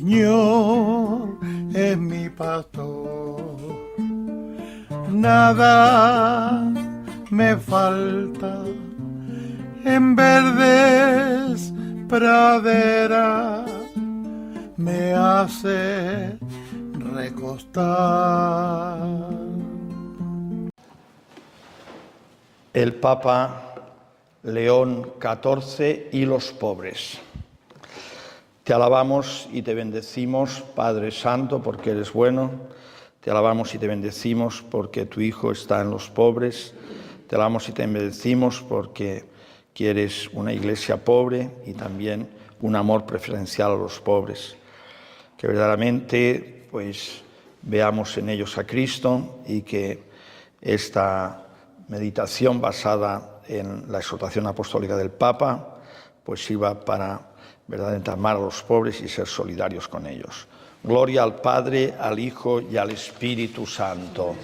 Señor es mi pastor, nada me falta, en verdes praderas me hace recostar. El Papa León XIV y los pobres. Te alabamos y te bendecimos, Padre Santo, porque eres bueno. Te alabamos y te bendecimos porque tu Hijo está en los pobres. Te alabamos y te bendecimos porque quieres una iglesia pobre y también un amor preferencial a los pobres. Que verdaderamente pues veamos en ellos a Cristo y que esta meditación basada en la exhortación apostólica del Papa pues sirva para verdaderamente amar a los pobres y ser solidarios con ellos. Gloria al Padre, al Hijo y al Espíritu Santo.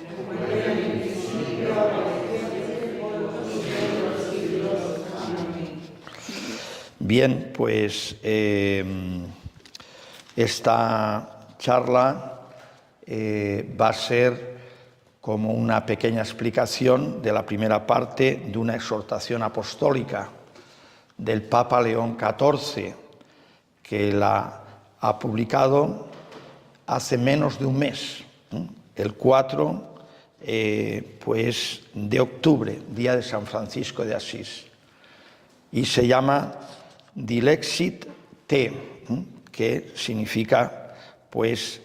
Bien, pues esta charla va a ser como una pequeña explicación de la primera parte de una exhortación apostólica del Papa León XIV, que la ha publicado hace menos de un mes, el 4 pues, de octubre, día de San Francisco de Asís, y se llama Dilexit Te, que significa, pues,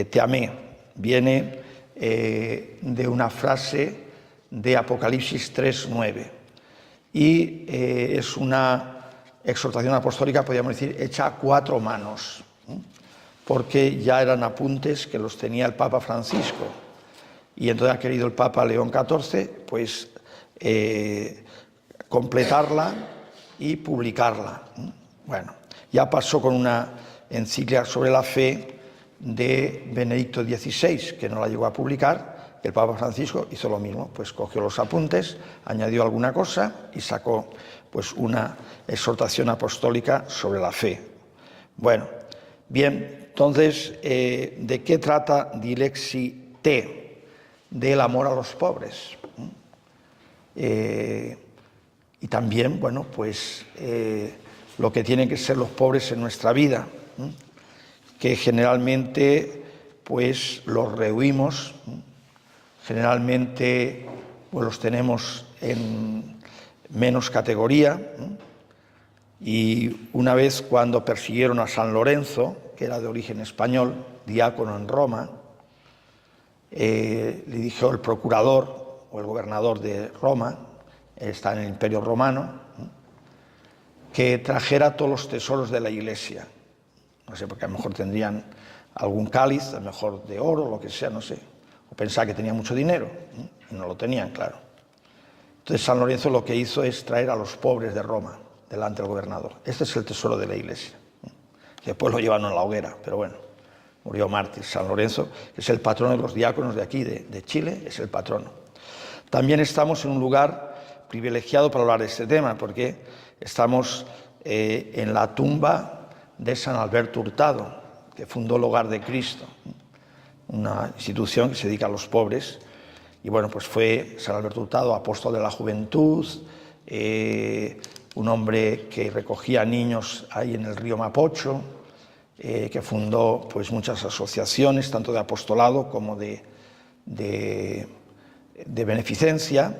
te amé. Viene de una frase de Apocalipsis 3:9 y es una exhortación apostólica, podríamos decir, hecha a cuatro manos, porque ya eran apuntes que los tenía el Papa Francisco y entonces ha querido el Papa León XIV pues completarla y publicarla. Bueno, ya pasó con una encíclica sobre la fe de Benedicto XVI, que no la llegó a publicar. El Papa Francisco hizo lo mismo, pues cogió los apuntes, añadió alguna cosa y sacó pues una exhortación apostólica sobre la fe. Bueno, bien, entonces, ¿de qué trata Dilexit Te? Del amor a los pobres. Y también, bueno, pues lo que tienen que ser los pobres en nuestra vida, que generalmente pues los rehuimos, generalmente pues los tenemos en menos categoría, y una vez cuando persiguieron a San Lorenzo, que era de origen español, diácono en Roma, le dijo el procurador o el gobernador de Roma, está en el Imperio Romano, que trajera todos los tesoros de la iglesia. No sé, porque a lo mejor tendrían algún cáliz, a lo mejor de oro, lo que sea, no sé. O pensaba que tenía mucho dinero, y no lo tenían, claro. Entonces San Lorenzo lo que hizo es traer a los pobres de Roma delante del gobernador. Este es el tesoro de la iglesia. Después lo llevaron a la hoguera, pero bueno, murió mártir. San Lorenzo, que es el patrono de los diáconos de aquí, de Chile, es el patrono. También estamos en un lugar privilegiado para hablar de este tema, porque estamos en la tumba de San Alberto Hurtado, que fundó el Hogar de Cristo, una institución que se dedica a los pobres. Y bueno, pues fue San Alberto Hurtado, apóstol de la juventud, un hombre que recogía niños ahí en el río Mapocho, que fundó pues muchas asociaciones, tanto de apostolado como de beneficencia,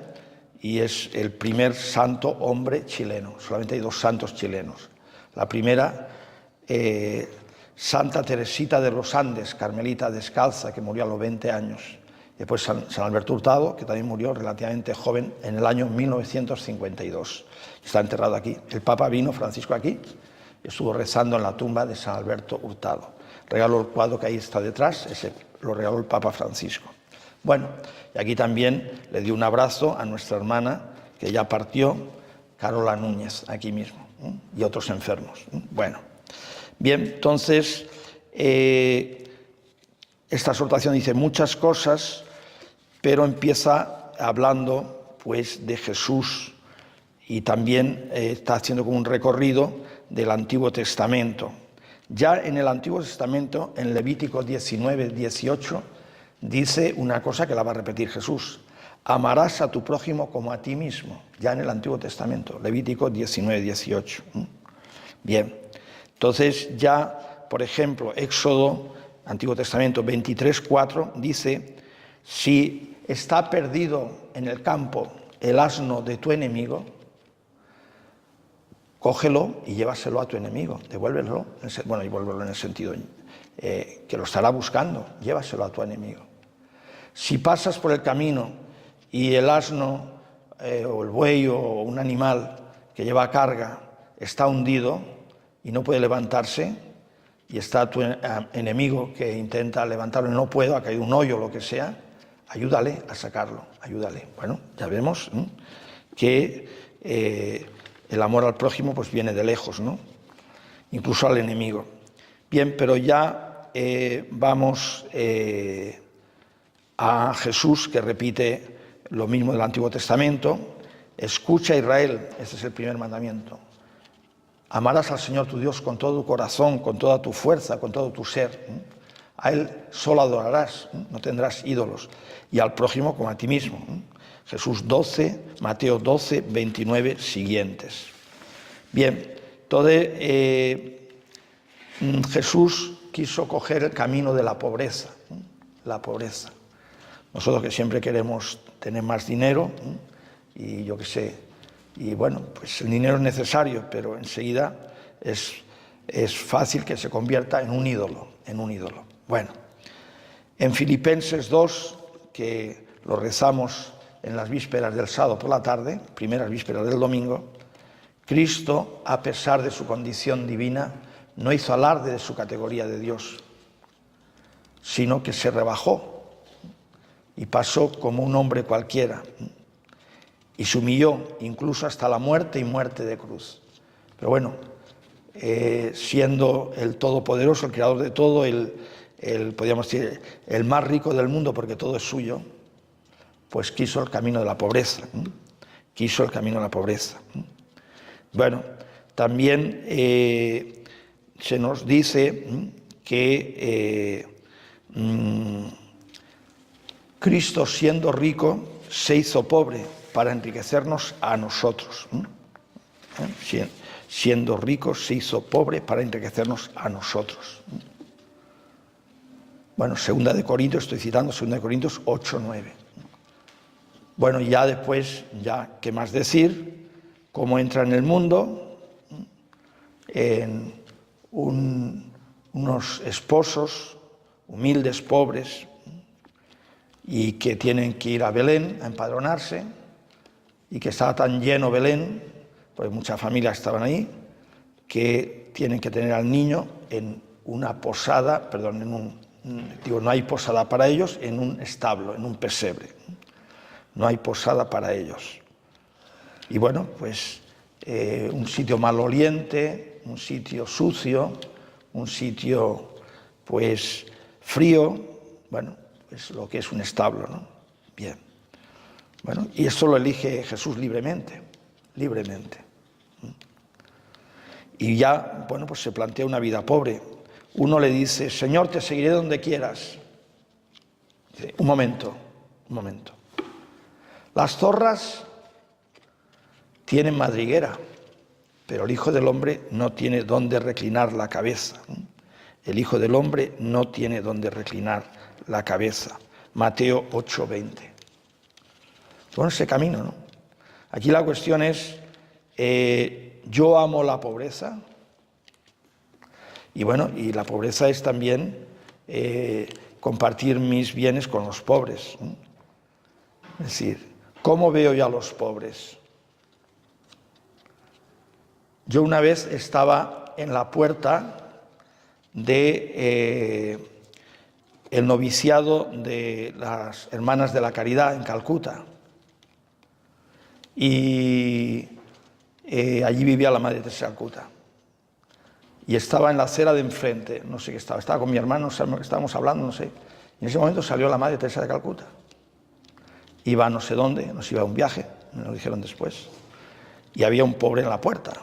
y es el primer santo hombre chileno. Solamente hay dos santos chilenos. La primera, Santa Teresita de los Andes, carmelita descalza, que murió a los 20 años. Después San Alberto Hurtado, que también murió relativamente joven en el año 1952. Está enterrado aquí. El Papa vino, Francisco, aquí, y estuvo rezando en la tumba de San Alberto Hurtado. Regaló el cuadro que ahí está detrás, ese lo regaló el Papa Francisco. Bueno, y aquí también le dio un abrazo a nuestra hermana, que ya partió, Carola Núñez, aquí mismo, y otros enfermos. Bueno, bien, entonces, esta exhortación dice muchas cosas, pero empieza hablando pues de Jesús y también está haciendo como un recorrido del Antiguo Testamento. Ya en el Antiguo Testamento, en Levítico 19, 18, dice una cosa que la va a repetir Jesús. Amarás a tu prójimo como a ti mismo, ya en el Antiguo Testamento, Levítico 19, 18. Bien, entonces ya, por ejemplo, Éxodo, Antiguo Testamento 23, 4, dice, si está perdido en el campo el asno de tu enemigo, cógelo y llévaselo a tu enemigo, devuélvelo, bueno, devuélvelo en el sentido que lo estará buscando, llévaselo a tu enemigo. Si pasas por el camino y el asno o el buey o un animal que lleva carga está hundido y no puede levantarse, y está tu enemigo que intenta levantarlo y no puede, ha caído un hoyo o lo que sea, ayúdale a sacarlo, ayúdale. Bueno, ya vemos que el amor al prójimo pues viene de lejos, ¿no? Incluso al enemigo. Bien, pero ya vamos a Jesús, que repite lo mismo del Antiguo Testamento. Escucha, Israel, este es el primer mandamiento. Amarás al Señor tu Dios con todo tu corazón, con toda tu fuerza, con todo tu ser. A Él solo adorarás, no tendrás ídolos. Y al prójimo como a ti mismo. Jesús 12, Mateo 12, 29 siguientes. Bien, entonces Jesús quiso coger el camino de la pobreza. La pobreza. Nosotros que siempre queremos tener más dinero, y yo qué sé, y bueno, pues el dinero es necesario, pero enseguida es fácil que se convierta en un ídolo, Bueno, en Filipenses 2, que lo rezamos en las vísperas del sábado por la tarde, primeras vísperas del domingo, Cristo, a pesar de su condición divina, no hizo alarde de su categoría de Dios, sino que se rebajó y pasó como un hombre cualquiera. Y se humilló incluso hasta la muerte y muerte de cruz. Pero bueno, siendo el Todopoderoso, el Creador de todo, podríamos decir, el más rico del mundo porque todo es suyo, pues quiso el camino de la pobreza. Quiso el camino de la pobreza. Bueno, también se nos dice que Cristo, siendo rico, se hizo pobre para enriquecernos a nosotros. Siendo rico, se hizo pobre para enriquecernos a nosotros. Bueno, 2 de Corintios, estoy citando 2 de Corintios 8, 9. Bueno, ya después, ya qué más decir, cómo entra en el mundo, en unos esposos humildes, pobres, y que tienen que ir a Belén a empadronarse, y que estaba tan lleno Belén, pues muchas familias estaban ahí, que tienen que tener al niño en una posada, no hay posada para ellos, en un establo, en un pesebre. No hay posada para ellos. Y bueno, pues un sitio maloliente, un sitio sucio, un sitio pues frío, bueno, pues lo que es un establo, ¿no? Bien. Bueno, y esto lo elige Jesús libremente. Y ya, bueno, pues se plantea una vida pobre. Uno le dice, Señor, te seguiré donde quieras. Dice, un momento. Las zorras tienen madriguera, pero el Hijo del Hombre no tiene dónde reclinar la cabeza. El Hijo del Hombre no tiene dónde reclinar la cabeza. Mateo 8:20. Bueno, ese camino, ¿no? Aquí la cuestión es, yo amo la pobreza, y bueno, y la pobreza es también compartir mis bienes con los pobres. Es decir, ¿cómo veo yo a los pobres? Yo una vez estaba en la puerta de el noviciado de las Hermanas de la Caridad en Calcuta, y allí vivía la Madre Teresa de Calcuta, y estaba en la acera de enfrente, no sé qué estaba con mi hermano, estábamos hablando, no sé, y en ese momento salió la Madre Teresa de Calcuta, iba a no sé dónde, nos iba a un viaje, me lo dijeron después, y había un pobre en la puerta.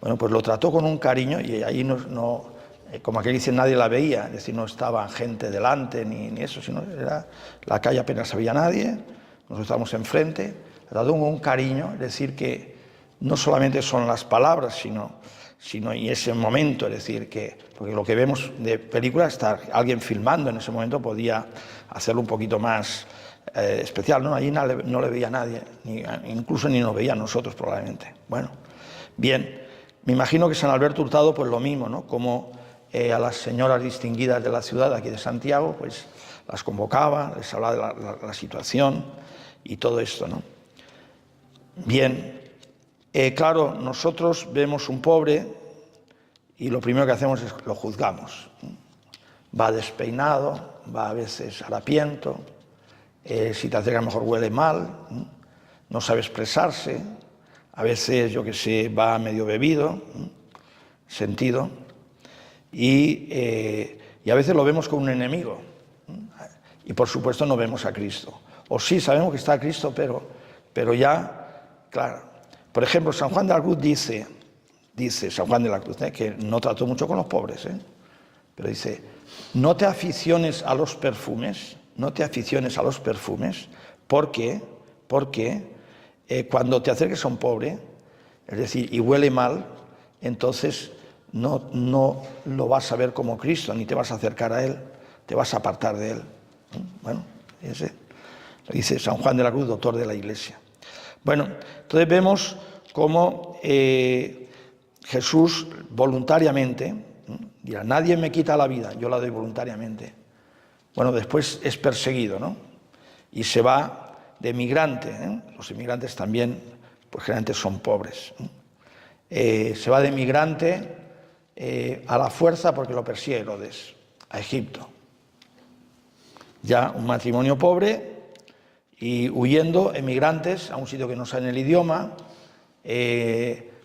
Bueno, pues lo trató con un cariño, y ahí no como aquel dice, nadie la veía, es decir, no estaba gente delante ni eso, sino era la calle apenas había nadie, nosotros estábamos enfrente, dado un cariño, es decir, que no solamente son las palabras, sino y ese momento, es decir, porque lo que vemos de película, está alguien filmando en ese momento podía hacerlo un poquito más especial, ¿no? Allí no le veía a nadie, incluso ni nos veía a nosotros probablemente. Bueno, bien, me imagino que San Alberto Hurtado pues lo mismo, ¿no? Como a las señoras distinguidas de la ciudad aquí de Santiago, pues las convocaba, les hablaba de la situación y todo esto, ¿no? Bien, claro, nosotros vemos un pobre y lo primero que hacemos es lo juzgamos. Va despeinado, va a veces harapiento, si te acercas mejor huele mal, no sabe expresarse, a veces, yo que sé, va medio bebido, sentido, y a veces lo vemos como un enemigo. Y por supuesto no vemos a Cristo. O sí, sabemos que está Cristo, pero ya, claro. Por ejemplo, San Juan de la Cruz dice San Juan de la Cruz, que no trató mucho con los pobres, pero dice, no te aficiones a los perfumes, porque cuando te acerques a un pobre, es decir, y huele mal, entonces no lo vas a ver como Cristo, ni te vas a acercar a Él, te vas a apartar de Él. Bueno, ese lo dice San Juan de la Cruz, doctor de la Iglesia. Bueno, entonces vemos cómo Jesús voluntariamente, dirá, nadie me quita la vida, yo la doy voluntariamente. Bueno, después es perseguido, ¿no? Y se va de migrante, los inmigrantes también, pues generalmente son pobres. Se va de migrante a la fuerza porque lo persigue Herodes, a Egipto. Ya un matrimonio pobre y huyendo, emigrantes, a un sitio que no saben el idioma,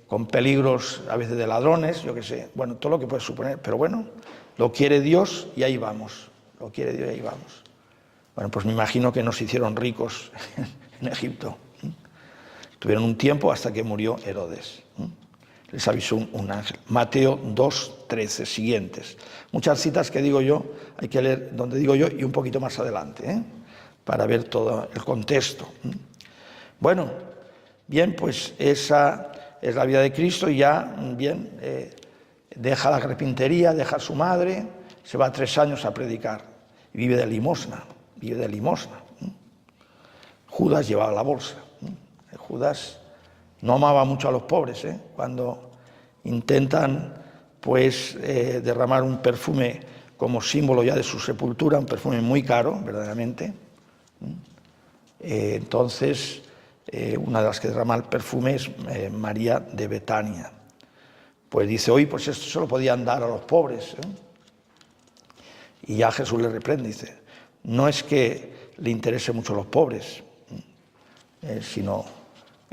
con peligros a veces de ladrones, yo qué sé, bueno, todo lo que puedes suponer, pero bueno, lo quiere Dios y ahí vamos, lo quiere Dios y ahí vamos. Bueno, pues me imagino que no se hicieron ricos en Egipto. Tuvieron un tiempo hasta que murió Herodes. Les avisó un ángel. Mateo 2:13, siguientes. Muchas citas que digo yo, hay que leer donde digo yo y un poquito más adelante, para ver todo el contexto. Bueno, bien, pues esa es la vida de Cristo y ya, bien, deja la carpintería, deja a su madre, se va 3 años a predicar y vive de limosna. Judas llevaba la bolsa. Judas no amaba mucho a los pobres, cuando intentan pues derramar un perfume como símbolo ya de su sepultura, un perfume muy caro, verdaderamente. Entonces, una de las que derrama el perfume es María de Betania. Pues dice, oye, pues esto se lo podían dar a los pobres. Y ya Jesús le reprende, dice, no es que le interese mucho a los pobres, sino...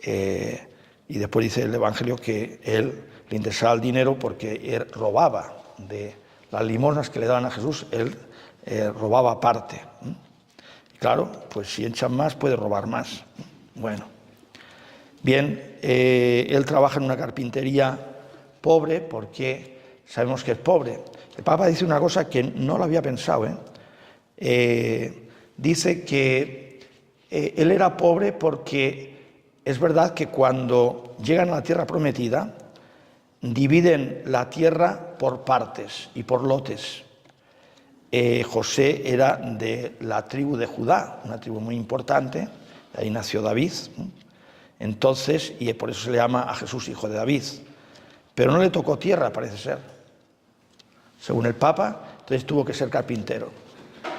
y después dice el Evangelio que él le interesaba el dinero porque él robaba de las limosnas que le daban a Jesús, él robaba parte. Claro, pues si echan más puede robar más. Bueno, bien, él trabaja en una carpintería pobre porque sabemos que es pobre. El Papa dice una cosa que no lo había pensado, dice que él era pobre porque es verdad que cuando llegan a la tierra prometida, dividen la tierra por partes y por lotes. José era de la tribu de Judá, una tribu muy importante, de ahí nació David. Entonces, y por eso se le llama a Jesús hijo de David. Pero no le tocó tierra, parece ser. Según el Papa, entonces tuvo que ser carpintero.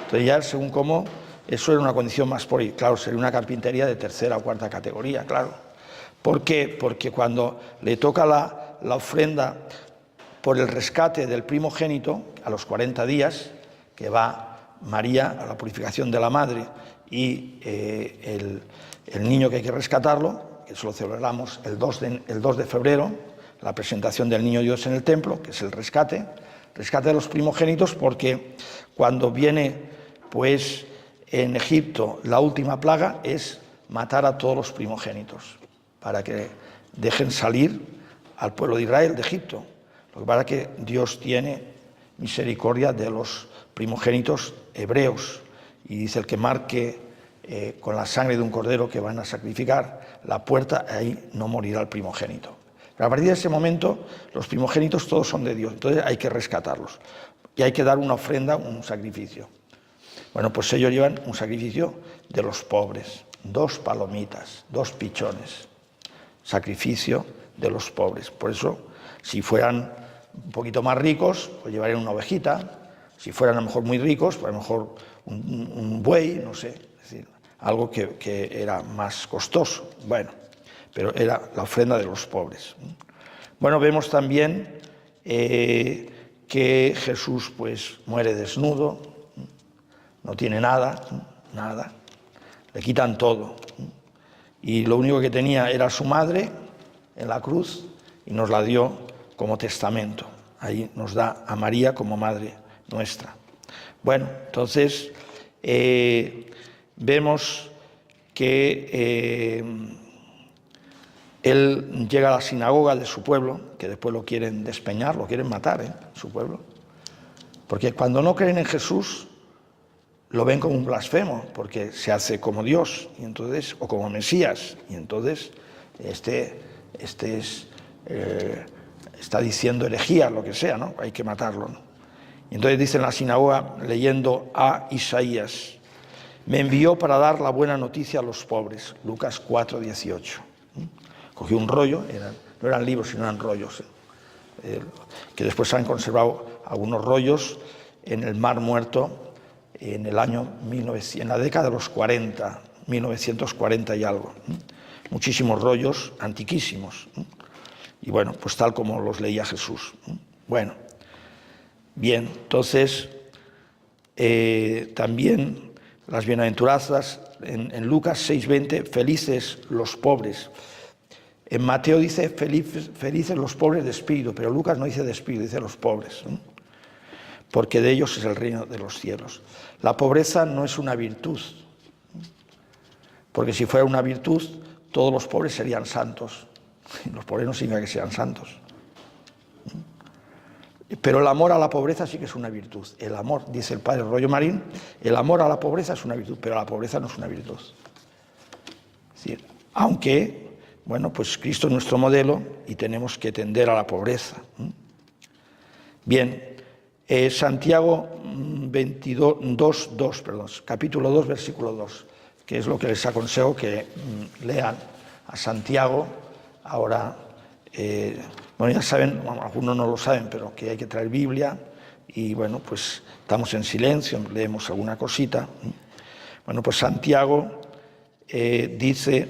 Entonces ya, según cómo, eso era una condición más por ahí. Claro, sería una carpintería de 3ª o 4ª categoría, claro. ¿Por qué? Porque cuando le toca la ofrenda por el rescate del primogénito, a los 40 días, que va María a la purificación de la madre y el niño que hay que rescatarlo, que eso lo celebramos el 2 de febrero, la presentación del niño Dios en el templo, que es el rescate de los primogénitos, porque cuando viene, pues, en Egipto la última plaga es matar a todos los primogénitos, para que dejen salir al pueblo de Israel de Egipto. Lo que pasa es que Dios tiene misericordia de los primogénitos hebreos. Y dice: el que marque con la sangre de un cordero que van a sacrificar la puerta, ahí no morirá el primogénito. Pero a partir de ese momento, los primogénitos todos son de Dios, entonces hay que rescatarlos. Y hay que dar una ofrenda, un sacrificio. Bueno, pues ellos llevan un sacrificio de los pobres, 2 palomitas, 2 pichones. Sacrificio de los pobres. Por eso, si fueran un poquito más ricos, pues llevarían una ovejita. Si fueran a lo mejor muy ricos, pues a lo mejor un buey, no sé. Es decir, algo que era más costoso. Bueno, pero era la ofrenda de los pobres. Bueno, vemos también que Jesús pues muere desnudo, no tiene nada, le quitan todo. Y lo único que tenía era su madre en la cruz y nos la dio como testamento. Ahí nos da a María como madre nuestra. Bueno, entonces vemos que él llega a la sinagoga de su pueblo, que después lo quieren despeñar, lo quieren matar, su pueblo. Porque cuando no creen en Jesús, lo ven como un blasfemo, porque se hace como Dios, y entonces, o como Mesías, y entonces está diciendo herejías, lo que sea, ¿no? Hay que matarlo, ¿no? Y entonces dice en la sinagoga, leyendo a Isaías: me envió para dar la buena noticia a los pobres. Lucas 4:18. Cogió un rollo, no eran libros, sino eran rollos, que después se han conservado algunos rollos en el Mar Muerto, en el año 1900, en la década de los 40, 1940 y algo. Muchísimos rollos antiquísimos. Y bueno, pues tal como los leía Jesús. Bueno, bien, entonces también las bienaventuranzas en Lucas 6:20, felices los pobres. En Mateo dice felices los pobres de espíritu, pero Lucas no dice de espíritu, dice los pobres, porque de ellos es el reino de los cielos. La pobreza no es una virtud, porque si fuera una virtud, todos los pobres serían santos. Los pobres no significa que sean santos. Pero el amor a la pobreza sí que es una virtud. El amor, dice el padre Rollo Marín, el amor a la pobreza es una virtud, pero la pobreza no es una virtud. Es decir, aunque, bueno, pues Cristo es nuestro modelo y tenemos que tender a la pobreza. Bien, Santiago 2, capítulo 2, versículo 2, que es lo que les aconsejo que lean a Santiago. Ahora, bueno, ya saben, algunos no lo saben, pero que hay que traer Biblia y bueno, pues estamos en silencio, leemos alguna cosita. Bueno, pues Santiago dice: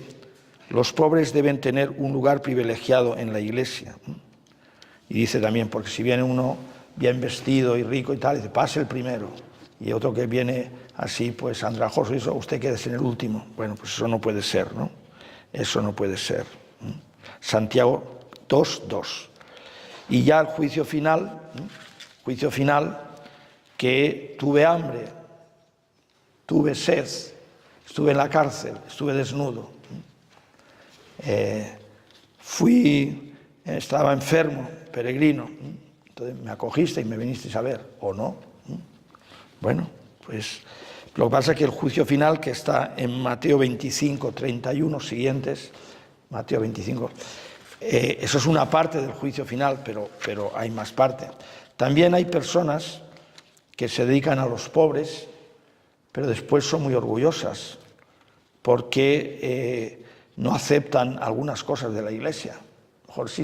los pobres deben tener un lugar privilegiado en la iglesia. Y dice también, porque si viene uno bien vestido y rico y tal, dice, pase el primero. Y otro que viene así, pues andrajoso, y eso, usted quédese en el último. Bueno, pues eso no puede ser, ¿no? Eso no puede ser. Santiago 2:2. Y ya el juicio final, que tuve hambre, tuve sed, estuve en la cárcel, estuve desnudo, estaba enfermo, peregrino, entonces me acogiste y me vinisteis a ver, ¿o no? Bueno, pues lo que pasa es que el juicio final, que está en Mateo 25, 31 siguientes, Mateo 25, eso es una parte del juicio final, pero hay más parte. También hay personas que se dedican a los pobres, pero después son muy orgullosas, porque no aceptan algunas cosas de la iglesia. Mejor sí,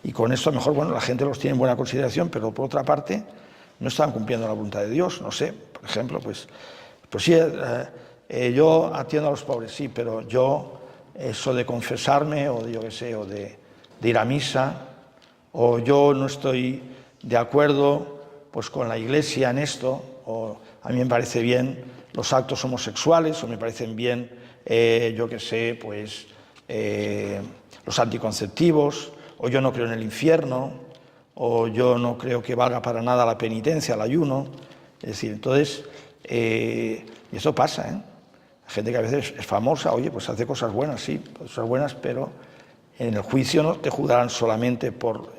y con esto mejor, bueno, la gente los tiene en buena consideración, pero por otra parte no están cumpliendo la voluntad de Dios. No sé, por ejemplo, pues sí, yo atiendo a los pobres, sí, pero yo eso de confesarme o de, yo qué sé, o de ir a misa, o yo no estoy de acuerdo pues con la iglesia en esto, o a mí me parece bien los actos homosexuales, o me parecen bien, yo qué sé, pues los anticonceptivos, o yo no creo en el infierno, o yo no creo que valga para nada la penitencia, el ayuno. Es decir, entonces, y eso pasa, Hay gente que a veces es famosa, oye, pues hace cosas buenas, sí, cosas buenas, pero en el juicio no te juzgarán solamente por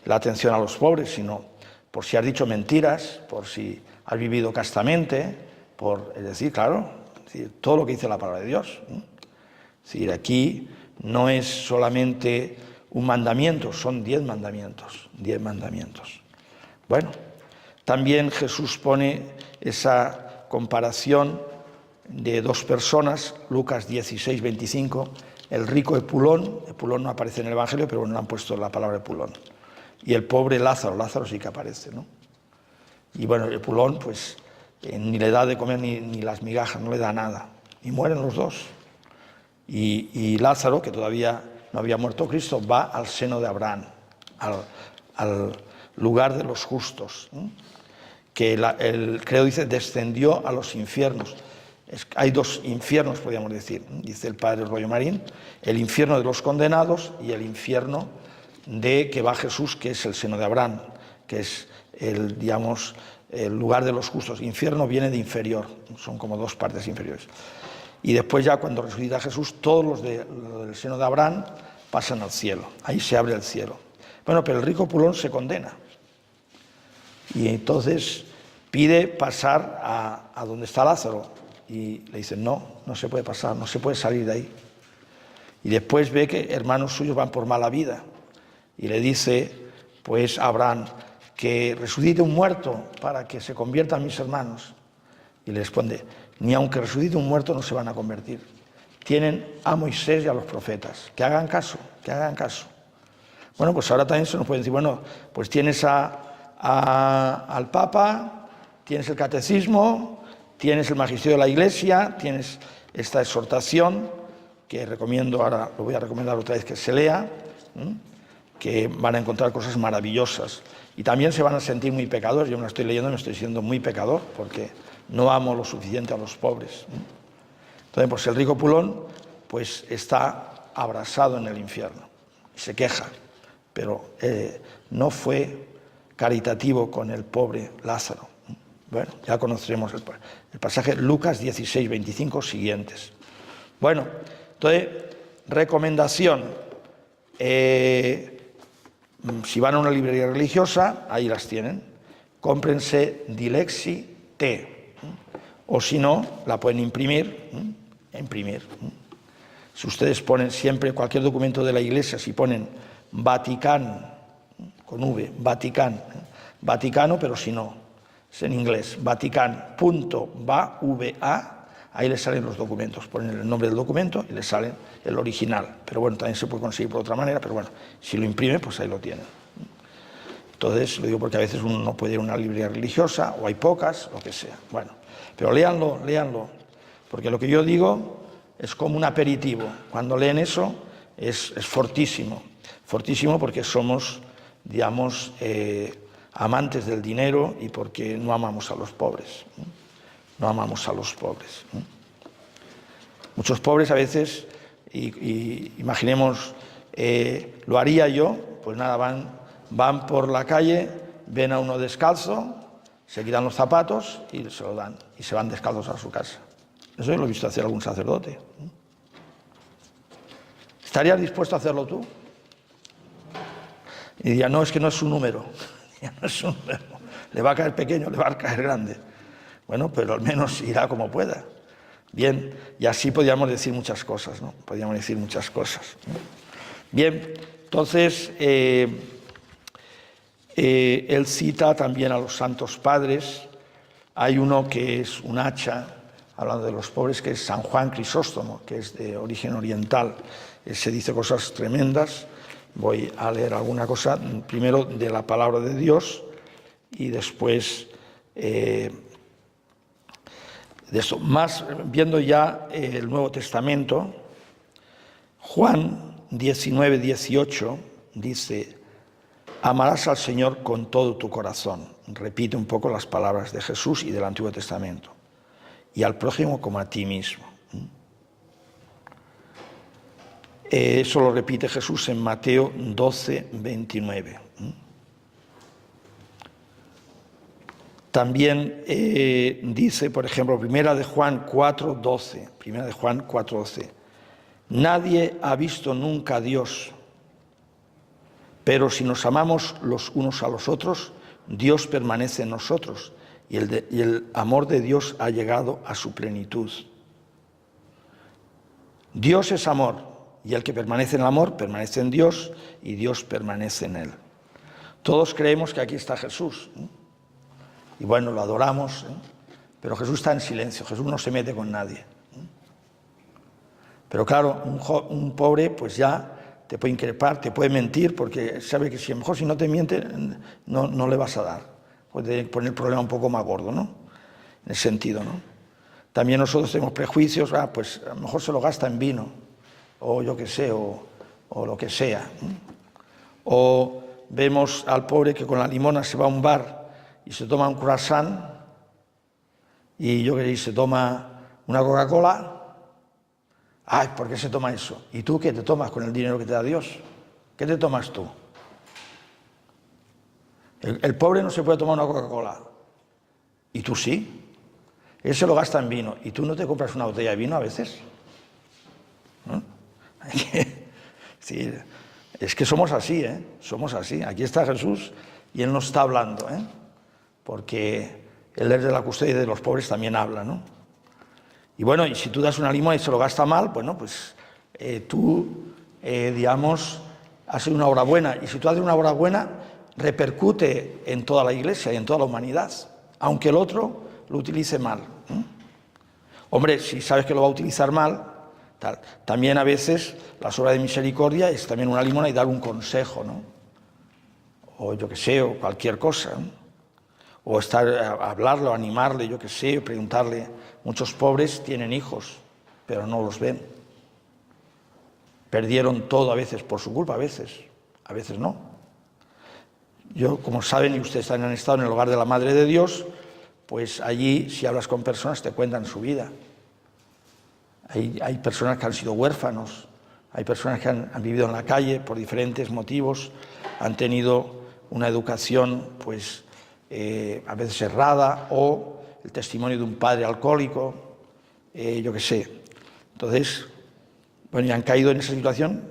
la atención a los pobres, sino por si has dicho mentiras, por si has vivido castamente, es decir, claro, todo lo que dice la palabra de Dios. Es decir, aquí no es solamente un mandamiento, son 10 mandamientos, 10 mandamientos. Bueno, también Jesús pone esa comparación de 2 personas, Lucas 16, 25, el rico Epulón no aparece en el Evangelio, pero bueno, le han puesto la palabra Epulón, y el pobre Lázaro sí que aparece, ¿no? Y bueno, Epulón pues ni le da de comer ni las migajas, no le da nada, y mueren los dos. Y Lázaro, que todavía no había muerto Cristo, va al seno de Abraham, al lugar de los justos, ¿no? Que el credo dice descendió a los infiernos. Hay 2 infiernos, podríamos decir, ¿no? Dice el padre Rollo Marín, el infierno de los condenados y el infierno de que va Jesús, que es el seno de Abraham, que es el lugar de los justos. Infierno viene de inferior, son como 2 partes inferiores. Y después ya cuando resucita Jesús, todos los del seno de Abraham pasan al cielo, ahí se abre el cielo. Bueno, pero el rico Epulón se condena. Y entonces pide pasar a donde está Lázaro. Y le dicen, no se puede pasar, no se puede salir de ahí. Y después ve que hermanos suyos van por mala vida. Y le dice, pues, a Abraham, que resucite un muerto para que se conviertan mis hermanos. Y le responde, ni aunque resucite un muerto no se van a convertir. Tienen a Moisés y a los profetas. Que hagan caso, que hagan caso. Bueno, pues ahora también se nos puede decir, bueno, pues tienes al Papa, tienes el catecismo, tienes el magisterio de la Iglesia, tienes esta exhortación, que recomiendo, ahora lo voy a recomendar otra vez que se lea, que van a encontrar cosas maravillosas. Y también se van a sentir muy pecadores. Yo me la estoy leyendo y me estoy siendo muy pecador, porque no amo lo suficiente a los pobres. Entonces, pues el rico Epulón pues está abrasado en el infierno y se queja, pero no fue caritativo con el pobre Lázaro. Bueno, ya conoceremos el pasaje Lucas 16, 25 siguientes. Bueno, entonces, recomendación. Si van a una librería religiosa, ahí las tienen. Cómprense Dilexi T. O si no, la pueden imprimir. Si ustedes ponen siempre cualquier documento de la Iglesia, si ponen Vaticán, con V, Vaticano, pero si no, es en inglés, vatican.va, ahí les salen los documentos, ponen el nombre del documento y les sale el original, pero bueno, también se puede conseguir por otra manera, pero bueno, si lo imprime, pues ahí lo tienen. Entonces, lo digo porque a veces uno no puede ir a una librería religiosa, o hay pocas, lo que sea, bueno, pero léanlo, porque lo que yo digo es como un aperitivo, cuando leen eso es fortísimo porque somos, digamos, amantes del dinero y porque no amamos a los pobres. No amamos a los pobres. Muchos pobres a veces, imaginemos, lo haría yo, pues nada, van por la calle, ven a uno descalzo, se quitan los zapatos y se lo dan, y se van descalzos a su casa. Eso yo lo he visto hacer algún sacerdote. ¿Estarías dispuesto a hacerlo tú? Y diría, no, es que no es un número. No es un número. Le va a caer pequeño, le va a caer grande. Bueno, pero al menos irá como pueda. Bien, y así podríamos decir muchas cosas, ¿no? Podríamos decir muchas cosas, ¿no? Bien, entonces, él cita también a los santos padres. Hay uno que es un hacha, hablando de los pobres, que es San Juan Crisóstomo, que es de origen oriental. Se dice cosas tremendas. Voy a leer alguna cosa, primero de la palabra de Dios y después de esto. Más viendo ya el Nuevo Testamento, Juan 19, 18 dice, amarás al Señor con todo tu corazón. Repite un poco las palabras de Jesús y del Antiguo Testamento. Y al prójimo como a ti mismo. Eso lo repite Jesús en Mateo 12, 29. También dice, por ejemplo, Primera de Juan 4, 12. Nadie ha visto nunca a Dios, pero si nos amamos los unos a los otros, Dios permanece en nosotros y el amor de Dios ha llegado a su plenitud. Dios es amor y el que permanece en el amor permanece en Dios y Dios permanece en él. Todos creemos que aquí está Jesús, ¿eh? Y bueno, lo adoramos, ¿eh? Pero Jesús está en silencio, Jesús no se mete con nadie. Pero claro, un pobre pues ya te puede increpar, te puede mentir, porque sabe que si a lo mejor si no te miente, no le vas a dar. Puede poner el problema un poco más gordo, ¿no? En ese sentido, ¿no? También nosotros tenemos prejuicios, pues a lo mejor se lo gasta en vino, o yo qué sé, o lo que sea, ¿no? O vemos al pobre que con la limona se va a un bar y se toma un croissant, y yo que sé, se toma una Coca-Cola. Ay, ¿por qué se toma eso? ¿Y tú qué te tomas con el dinero que te da Dios? ¿Qué te tomas tú? El pobre no se puede tomar una Coca-Cola. ¿Y tú sí? Él se lo gasta en vino. ¿Y tú no te compras una botella de vino a veces? ¿No? Sí, es que somos así, ¿eh? Somos así. Aquí está Jesús y Él nos está hablando, ¿eh? Porque Él es de la custodia de los pobres, también habla, ¿no? Y bueno, y si tú das una limona y se lo gasta mal, bueno, pues tú, digamos, haces una obra buena. Y si tú haces una obra buena, repercute en toda la iglesia y en toda la humanidad, aunque el otro lo utilice mal, ¿eh? Hombre, si sabes que lo va a utilizar mal, tal. También a veces las obras de misericordia es también una limona y dar un consejo, ¿no? O yo qué sé, o cualquier cosa, ¿no? O hablarle o animarle, yo qué sé, preguntarle. Muchos pobres tienen hijos, pero no los ven. Perdieron todo a veces por su culpa, a veces no. Yo, como saben, y ustedes han estado en el hogar de la Madre de Dios, pues allí, si hablas con personas, te cuentan su vida. Hay personas que han sido huérfanos, hay personas que han vivido en la calle por diferentes motivos, han tenido una educación, pues, a veces errada, o el testimonio de un padre alcohólico, yo qué sé. Entonces, bueno, y han caído en esa situación,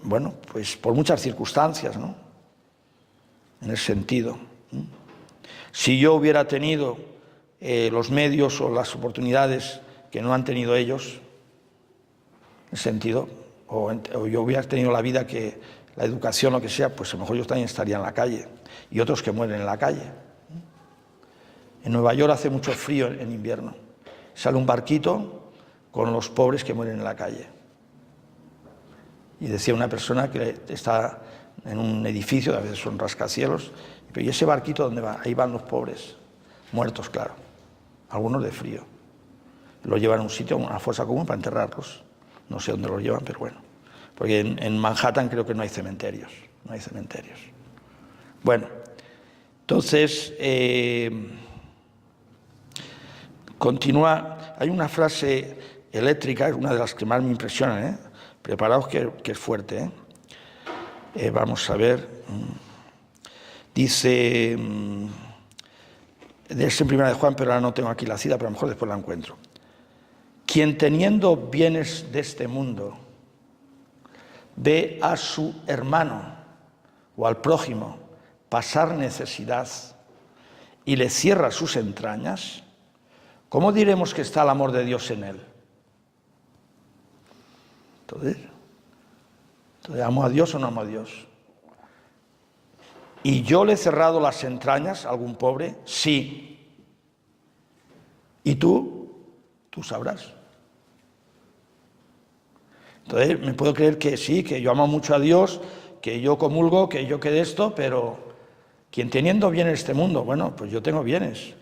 bueno, pues por muchas circunstancias, ¿no? En ese sentido. Si yo hubiera tenido los medios o las oportunidades que no han tenido ellos, en ese sentido, o yo hubiera tenido la vida que, la educación, lo que sea, pues a lo mejor yo también estaría en la calle, y otros que mueren en la calle. En Nueva York hace mucho frío en invierno. Sale un barquito con los pobres que mueren en la calle. Y decía una persona que está en un edificio, a veces son rascacielos, pero ¿y ese barquito dónde va? Ahí van los pobres, muertos, claro, algunos de frío. Lo llevan a un sitio, a una fosa común para enterrarlos. No sé dónde los llevan, pero bueno. Porque en Manhattan creo que no hay cementerios. No hay cementerios. Bueno, entonces, continúa. Hay una frase eléctrica, es una de las que más me impresionan, ¿eh? Preparaos que es fuerte, ¿eh? Vamos a ver. Dice, es en Primera de Juan, pero ahora no tengo aquí la cita, pero a lo mejor después la encuentro. Quien teniendo bienes de este mundo ve a su hermano o al prójimo pasar necesidad y le cierra sus entrañas, ¿cómo diremos que está el amor de Dios en él? Entonces, ¿amo a Dios o no amo a Dios? ¿Y yo le he cerrado las entrañas a algún pobre? Sí. ¿Y tú? Tú sabrás. Entonces, me puedo creer que sí, que yo amo mucho a Dios, que yo comulgo, que yo quede esto, pero quien teniendo bien en este mundo, bueno, pues yo tengo bienes.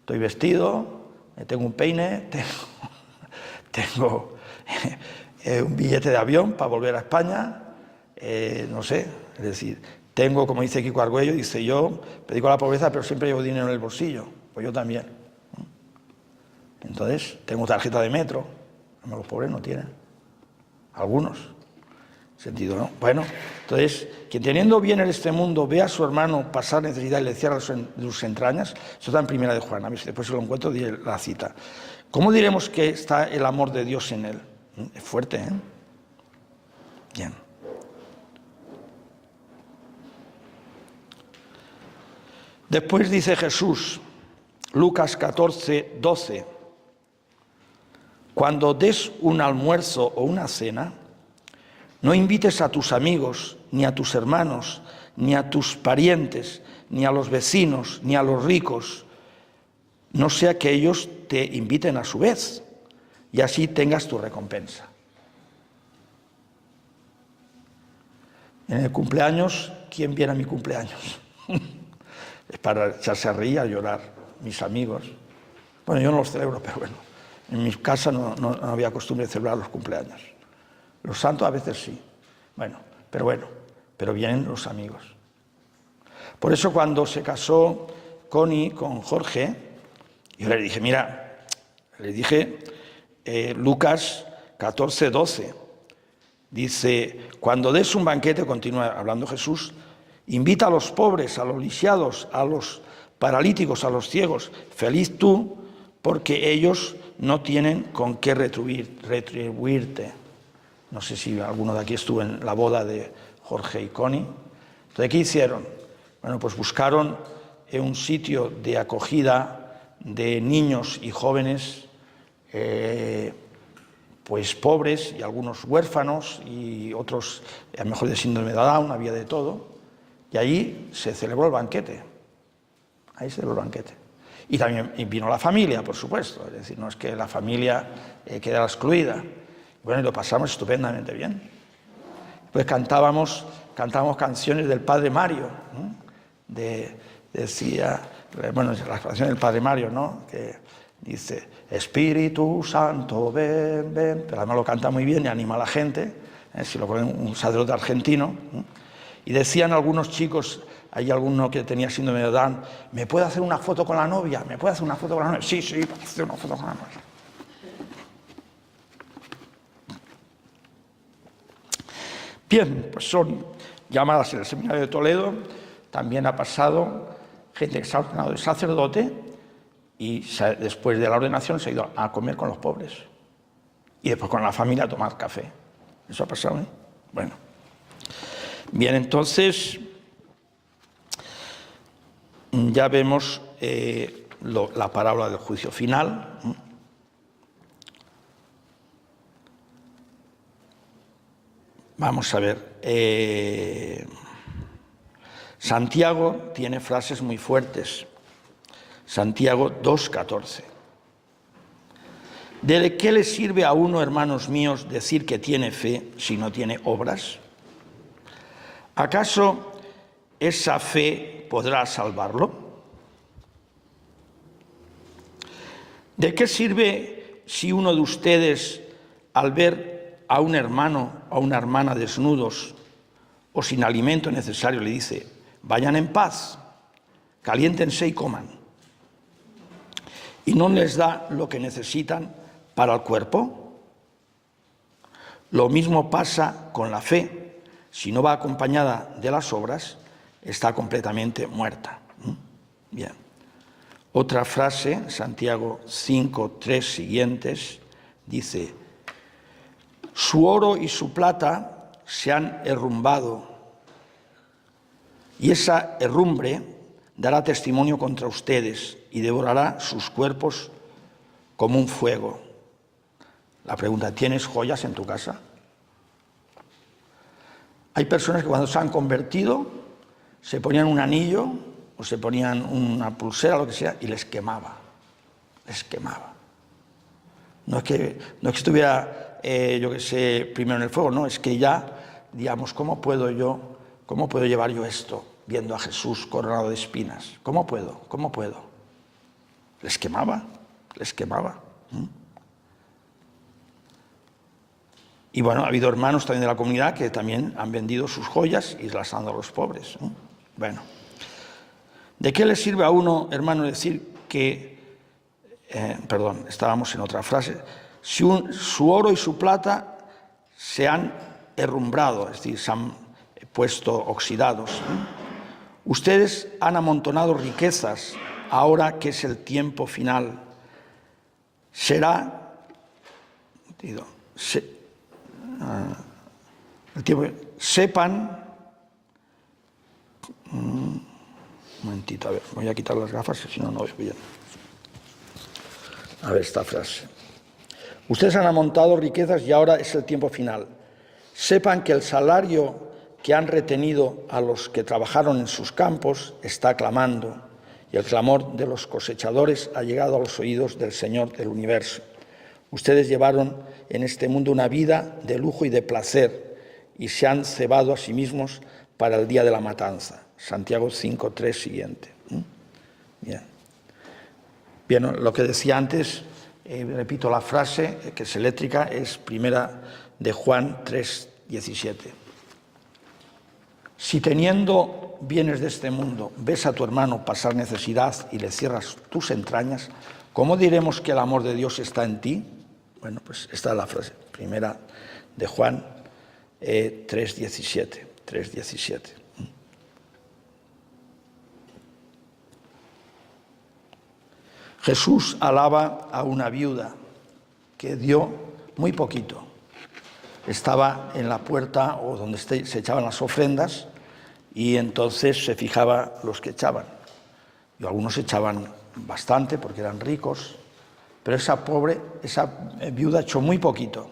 Estoy vestido, tengo un peine, tengo un billete de avión para volver a España, no sé, es decir, tengo, como dice Kiko Argüello, dice, yo predico la pobreza, pero siempre llevo dinero en el bolsillo, pues yo también. Entonces, tengo tarjeta de metro, los pobres no tienen, algunos, sentido, ¿no? Bueno, entonces, quien teniendo bien en este mundo ve a su hermano pasar necesidad y le cierra sus entrañas, eso está en Primera de Juan, a ver si después se lo encuentro, diré la cita. ¿Cómo diremos que está el amor de Dios en él? Es fuerte, ¿eh? Bien. Después dice Jesús, Lucas 14, 12, cuando des un almuerzo o una cena, no invites a tus amigos, ni a tus hermanos, ni a tus parientes, ni a los vecinos, ni a los ricos, no sea que ellos te inviten a su vez, y así tengas tu recompensa. En el cumpleaños, ¿quién viene a mi cumpleaños? Es para echarse a reír, a llorar, mis amigos. Bueno, yo no los celebro, pero bueno, en mi casa no había costumbre de celebrar los cumpleaños. Los santos a veces sí. Pero vienen los amigos. Por eso cuando se casó Connie con Jorge, yo le dije, mira, Lucas 14, 12, dice, cuando des un banquete, continúa hablando Jesús, invita a los pobres, a los lisiados, a los paralíticos, a los ciegos. Feliz tú, porque ellos no tienen con qué retribuirte. No sé si alguno de aquí estuvo en la boda de Jorge y Connie. Entonces, ¿qué hicieron? Bueno, pues buscaron un sitio de acogida de niños y jóvenes pues pobres y algunos huérfanos y otros, a lo mejor de síndrome de Down, había de todo. Y allí se celebró el banquete. Ahí se celebró el banquete. Y también vino la familia, por supuesto. Es decir, no es que la familia quedara excluida. Bueno, y lo pasamos estupendamente bien. Pues cantábamos canciones del Padre Mario, ¿no? Decía, bueno, las canciones del Padre Mario, ¿no? Que dice, Espíritu Santo, ven, ven. Pero además lo canta muy bien y anima a la gente. Si lo pone un sacerdote argentino. Y decían algunos chicos, hay alguno que tenía síndrome de Down, ¿me puede hacer una foto con la novia? ¿Me puede hacer una foto con la novia? Sí, para hacer una foto con la novia. Bien, pues son llamadas en el Seminario de Toledo. También ha pasado gente que se ha ordenado de sacerdote y después de la ordenación se ha ido a comer con los pobres. Y después con la familia a tomar café. Eso ha pasado, ¿eh? Bueno. Bien, entonces ya vemos la parábola del juicio final. Vamos a ver. Santiago tiene frases muy fuertes. Santiago 2:14. ¿De qué le sirve a uno, hermanos míos, decir que tiene fe si no tiene obras? ¿Acaso esa fe podrá salvarlo? ¿De qué sirve si uno de ustedes, al ver a un hermano o a una hermana desnudos o sin alimento necesario, le dice, vayan en paz, caliéntense y coman, y no les da lo que necesitan para el cuerpo? Lo mismo pasa con la fe. Si no va acompañada de las obras, está completamente muerta. Bien. Otra frase, Santiago 5, 3 siguientes, dice, su oro y su plata se han herrumbado, y esa herrumbre dará testimonio contra ustedes y devorará sus cuerpos como un fuego. La pregunta, ¿tienes joyas en tu casa? Hay personas que cuando se han convertido se ponían un anillo o se ponían una pulsera, lo que sea, y les quemaba. Les quemaba. No es que estuviera, yo qué sé, primero en el fuego, no, es que ya, digamos, ¿cómo puedo llevar yo esto viendo a Jesús coronado de espinas? ¿Cómo puedo? Les quemaba. Y bueno, ha habido hermanos también de la comunidad que también han vendido sus joyas y las han dado a los pobres. Bueno, ¿de qué le sirve a uno, hermano, decir que, estábamos en otra frase, si su oro y su plata se han herrumbrado, es decir, se han puesto oxidados? Ustedes han amontonado riquezas ahora que es el tiempo final. sepan Un momentito, a ver, voy a quitar las gafas, si no, no veo bien. A ver esta frase. Ustedes han amontado riquezas y ahora es el tiempo final. Sepan que el salario que han retenido a los que trabajaron en sus campos está clamando, y el clamor de los cosechadores ha llegado a los oídos del Señor del universo. Ustedes llevaron en este mundo una vida de lujo y de placer y se han cebado a sí mismos para el día de la matanza. Santiago 5:3 siguiente. Bien. Bien, lo que decía antes, repito la frase que es eléctrica, es primera de Juan 3:17. Si teniendo bienes de este mundo ves a tu hermano pasar necesidad y le cierras tus entrañas, ¿cómo diremos que el amor de Dios está en ti? Bueno, pues esta es la frase, primera de Juan 3:17. Jesús alaba a una viuda que dio muy poquito. Estaba en la puerta o donde se echaban las ofrendas y entonces se fijaba los que echaban. Y algunos echaban bastante porque eran ricos, pero esa viuda echó muy poquito.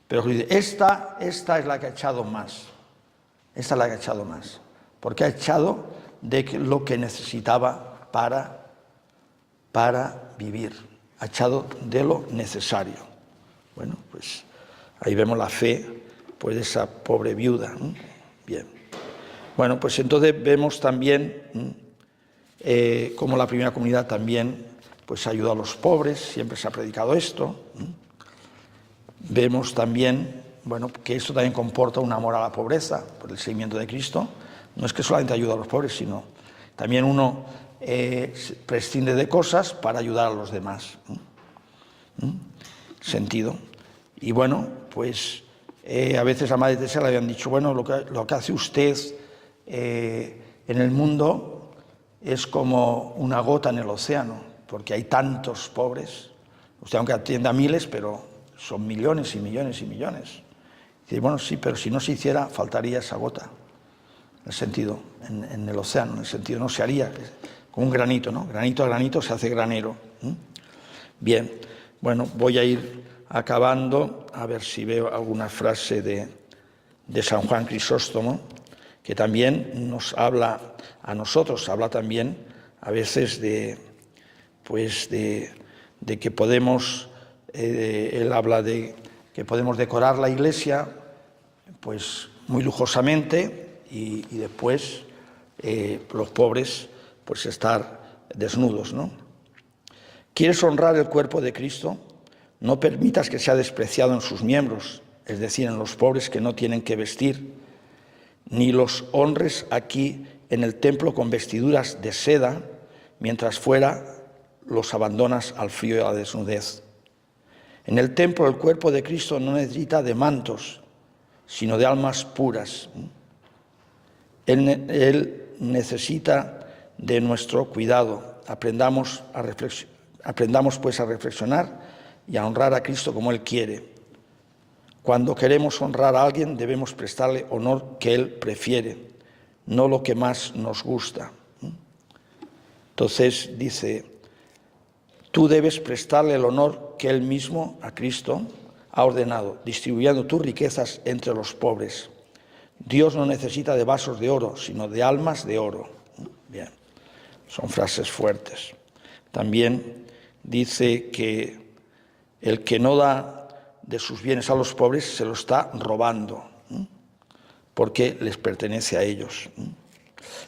Pero dice, esta es la que ha echado más. Esta es la que ha echado más. Porque ha echado de lo que necesitaba para vivir. Ha echado de lo necesario. Bueno, pues ahí vemos la fe pues, de esa pobre viuda. Bien. Bueno, pues entonces vemos también cómo la primera comunidad también pues, ayuda a los pobres, siempre se ha predicado esto. Vemos también, bueno, que esto también comporta un amor a la pobreza, por el seguimiento de Cristo. No es que solamente ayuda a los pobres, sino también uno prescinde de cosas para ayudar a los demás. Sentido. Y bueno, pues a veces a Madre Teresa le habían dicho, bueno, lo que hace usted en el mundo es como una gota en el océano, porque hay tantos pobres. Usted aunque atienda a miles, pero son millones y millones y millones. Y dice, bueno, sí, pero si no se hiciera, faltaría esa gota. En el sentido, en el océano, en el sentido, no se haría, como un granito, ¿no? Granito a granito se hace granero. Bien, bueno, voy a ir acabando, a ver si veo alguna frase de San Juan Crisóstomo, que también nos habla a nosotros, habla también a veces de que podemos, él habla de que podemos decorar la iglesia pues muy lujosamente y después los pobres pues estar desnudos, ¿no? ¿Quieres honrar el cuerpo de Cristo? No permitas que sea despreciado en sus miembros, es decir, en los pobres que no tienen que vestir, ni los honres aquí en el templo con vestiduras de seda, mientras fuera los abandonas al frío y a la desnudez. En el templo el cuerpo de Cristo no necesita de mantos, sino de almas puras. Él necesita de nuestro cuidado. Aprendamos pues a reflexionar y a honrar a Cristo como Él quiere. Cuando queremos honrar a alguien debemos prestarle honor que Él prefiere, no lo que más nos gusta. Entonces dice, tú debes prestarle el honor que Él mismo, a Cristo, ha ordenado, distribuyendo tus riquezas entre los pobres. Dios no necesita de vasos de oro, sino de almas de oro. Bien, son frases fuertes. También dice que el que no da de sus bienes a los pobres se lo está robando, porque les pertenece a ellos.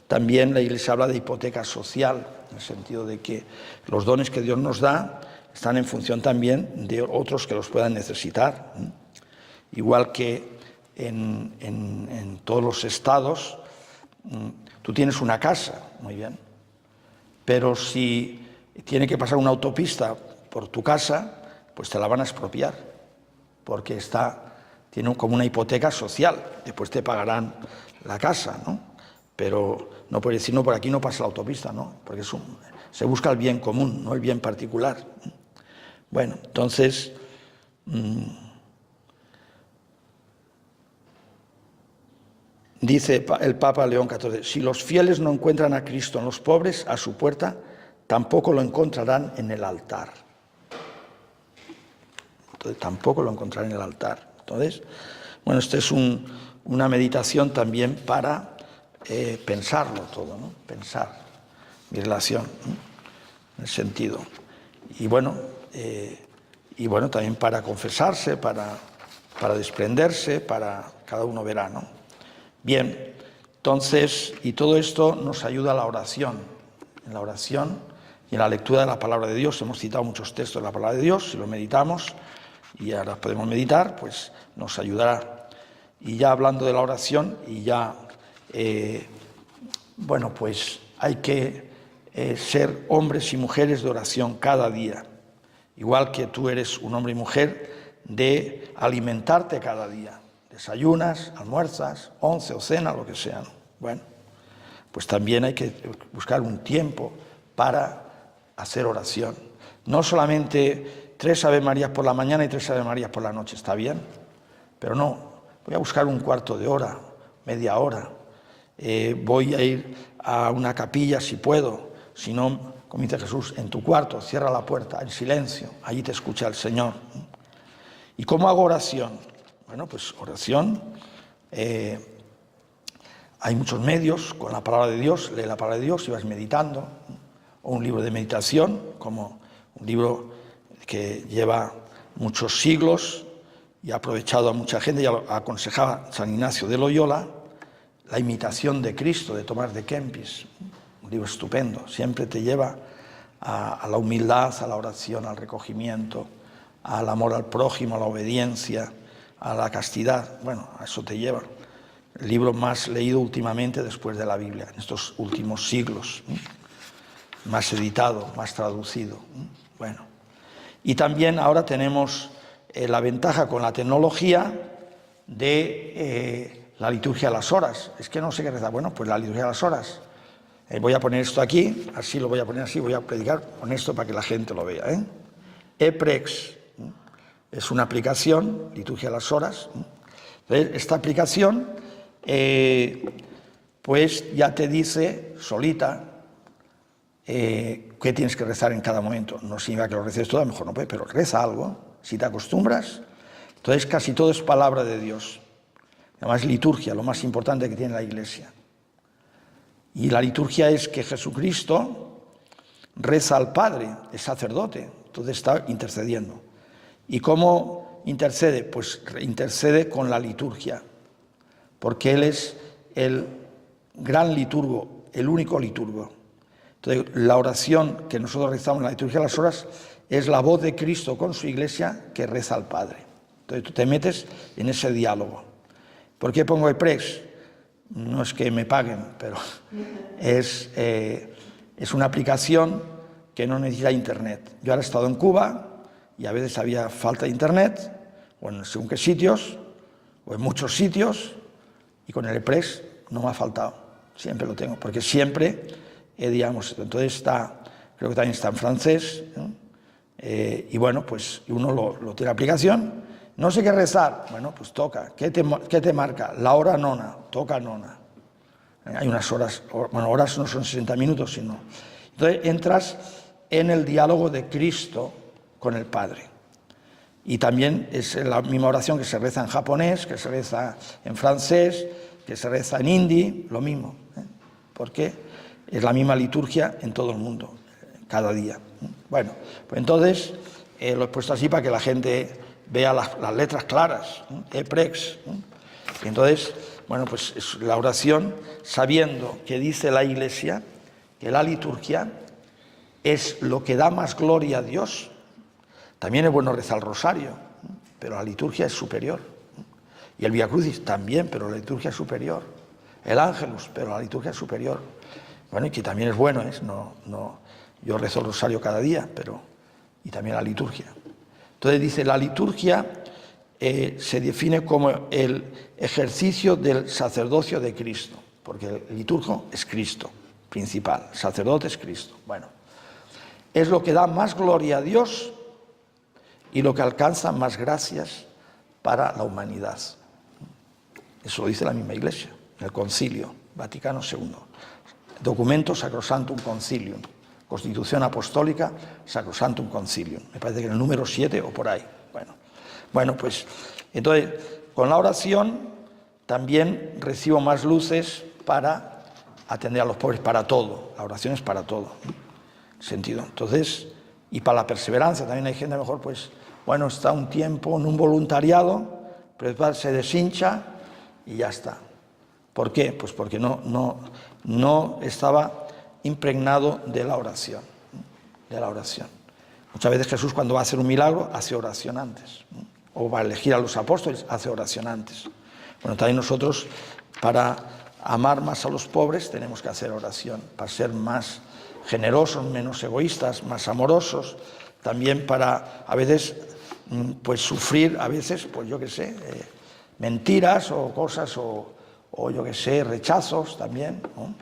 También la Iglesia habla de hipoteca social, en el sentido de que los dones que Dios nos da están en función también de otros que los puedan necesitar. Igual que en todos los estados, tú tienes una casa, muy bien, pero si tiene que pasar una autopista por tu casa, pues te la van a expropiar, porque tiene como una hipoteca social, después te pagarán la casa, ¿no? Pero no puedes decir, no, por aquí no pasa la autopista, ¿no? Porque se busca el bien común, no el bien particular. Bueno, entonces, Dice el Papa León XIV, si los fieles no encuentran a Cristo en los pobres, a su puerta, tampoco lo encontrarán en el altar. Entonces, tampoco lo encontrarán en el altar. Entonces, bueno, esta es una meditación también para pensarlo todo, ¿no? Pensar mi relación, ¿no? En el sentido. Y bueno, también para confesarse, para desprenderse, cada uno verá, ¿no? Bien, entonces, y todo esto nos ayuda a la oración. En la oración y en la lectura de la palabra de Dios, hemos citado muchos textos de la palabra de Dios, si lo meditamos, y ahora podemos meditar, pues nos ayudará. Y ya hablando de la oración, y ya, pues hay que ser hombres y mujeres de oración cada día. Igual que tú eres un hombre y mujer de alimentarte cada día. Desayunas, almuerzas, once o cena, lo que sea, ¿no? Bueno, pues también hay que buscar un tiempo para hacer oración. No solamente 3 Ave Marías por la mañana y 3 Ave Marías por la noche, está bien, pero no, voy a buscar un cuarto de hora, media hora. Voy a ir a una capilla si puedo, si no, como dice Jesús, en tu cuarto, cierra la puerta, en silencio, allí te escucha el Señor. ¿Y cómo hago oración? Bueno, pues oración, hay muchos medios, con la palabra de Dios, lee la palabra de Dios y vas meditando, o un libro de meditación, como un libro que lleva muchos siglos y ha aprovechado a mucha gente, ya lo aconsejaba San Ignacio de Loyola, La imitación de Cristo, de Tomás de Kempis, un libro estupendo, siempre te lleva a la humildad, a la oración, al recogimiento, al amor al prójimo, a la obediencia, a la castidad. Bueno, a eso te lleva. El libro más leído últimamente después de la Biblia, en estos últimos siglos, más editado, más traducido. Bueno, y también ahora tenemos la ventaja con la tecnología de la liturgia de las horas. Es que no sé qué rezar. Bueno, pues la liturgia de las horas. Voy a poner esto aquí, así lo voy a poner así, voy a predicar con esto para que la gente lo vea. EPREX es una aplicación, liturgia de las horas. Entonces, esta aplicación, pues ya te dice solita qué tienes que rezar en cada momento. No significa que lo reces todo, a lo mejor no puedes, pero reza algo, si te acostumbras. Entonces casi todo es palabra de Dios. Además liturgia, lo más importante que tiene la Iglesia. Y la liturgia es que Jesucristo reza al Padre, es sacerdote, entonces está intercediendo. ¿Y cómo intercede? Pues intercede con la liturgia, porque Él es el gran liturgo, el único liturgo. Entonces, la oración que nosotros rezamos en la liturgia de las horas es la voz de Cristo con su Iglesia que reza al Padre. Entonces, tú te metes en ese diálogo. ¿Por qué pongo EPREX? No es que me paguen, pero es una aplicación que no necesita internet. Yo ahora he estado en Cuba y a veces había falta de internet, o en según qué sitios, o en muchos sitios, y con el EPREX no me ha faltado. Siempre lo tengo, porque siempre, digamos, entonces creo que también está en francés, ¿no? Y bueno, pues uno lo tiene la aplicación. No sé qué rezar, bueno, pues toca. ¿Qué te marca? La hora nona, toca nona. Hay unas horas, bueno, horas no son 60 minutos, sino... Entonces entras en el diálogo de Cristo con el Padre. Y también es la misma oración que se reza en japonés, que se reza en francés, que se reza en hindi, lo mismo. Porque es la misma liturgia en todo el mundo, cada día. Bueno, pues entonces lo he puesto así para que la gente vea las letras claras, EPREX. Y entonces, bueno, pues es la oración sabiendo que dice la Iglesia que la liturgia es lo que da más gloria a Dios. También es bueno rezar el rosario, pero la liturgia es superior. Y el Vía Crucis también, pero la liturgia es superior. El Ángelus, pero la liturgia es superior. Bueno, y que también es bueno, yo rezo el rosario cada día, y también la liturgia. Entonces dice, la liturgia se define como el ejercicio del sacerdocio de Cristo, porque el liturgo es Cristo, principal, el sacerdote es Cristo. Bueno, es lo que da más gloria a Dios y lo que alcanza más gracias para la humanidad. Eso lo dice la misma Iglesia. el Concilio Vaticano II. Documento Sacrosanctum Concilium. Constitución Apostólica Sacrosanctum Concilium. Me parece que en el número 7 o por ahí. Bueno, pues entonces con la oración también recibo más luces para atender a los pobres, para todo. La oración es para todo. Sentido. Entonces, y para la perseverancia también hay gente mejor, pues, bueno, está un tiempo en un voluntariado, pero después se deshincha y ya está. ¿Por qué? Pues porque no estaba impregnado de la oración. Muchas veces Jesús, cuando va a hacer un milagro, hace oración antes. O va a elegir a los apóstoles, hace oración antes. Bueno, también nosotros, para amar más a los pobres, tenemos que hacer oración, para ser más generosos, menos egoístas, más amorosos, también para a veces pues sufrir, a veces, pues yo qué sé, mentiras o cosas, o yo qué sé, rechazos también, ¿no?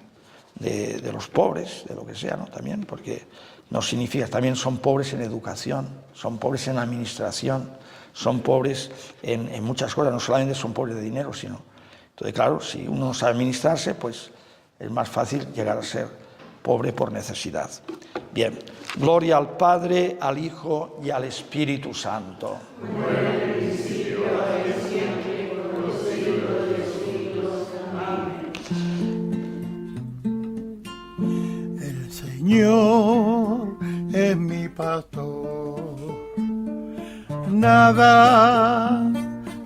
de los pobres, de lo que sea, ¿no? También, porque no significa, también son pobres en educación, son pobres en administración, son pobres en muchas cosas, no solamente son pobres de dinero, sino... Entonces, claro, si uno sabe administrarse, pues es más fácil llegar a ser pobre por necesidad. Bien, gloria al Padre, al Hijo y al Espíritu Santo. El Señor es mi pastor, nada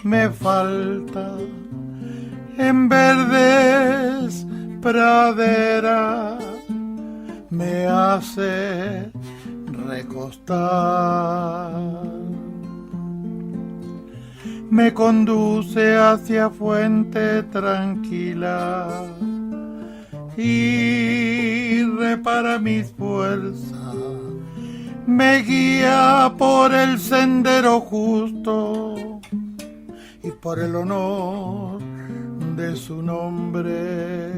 me falta. En verdes praderas me hace recostar, me conduce hacia fuente tranquila y repara mis fuerzas, me guía por el sendero justo y por el honor de su nombre.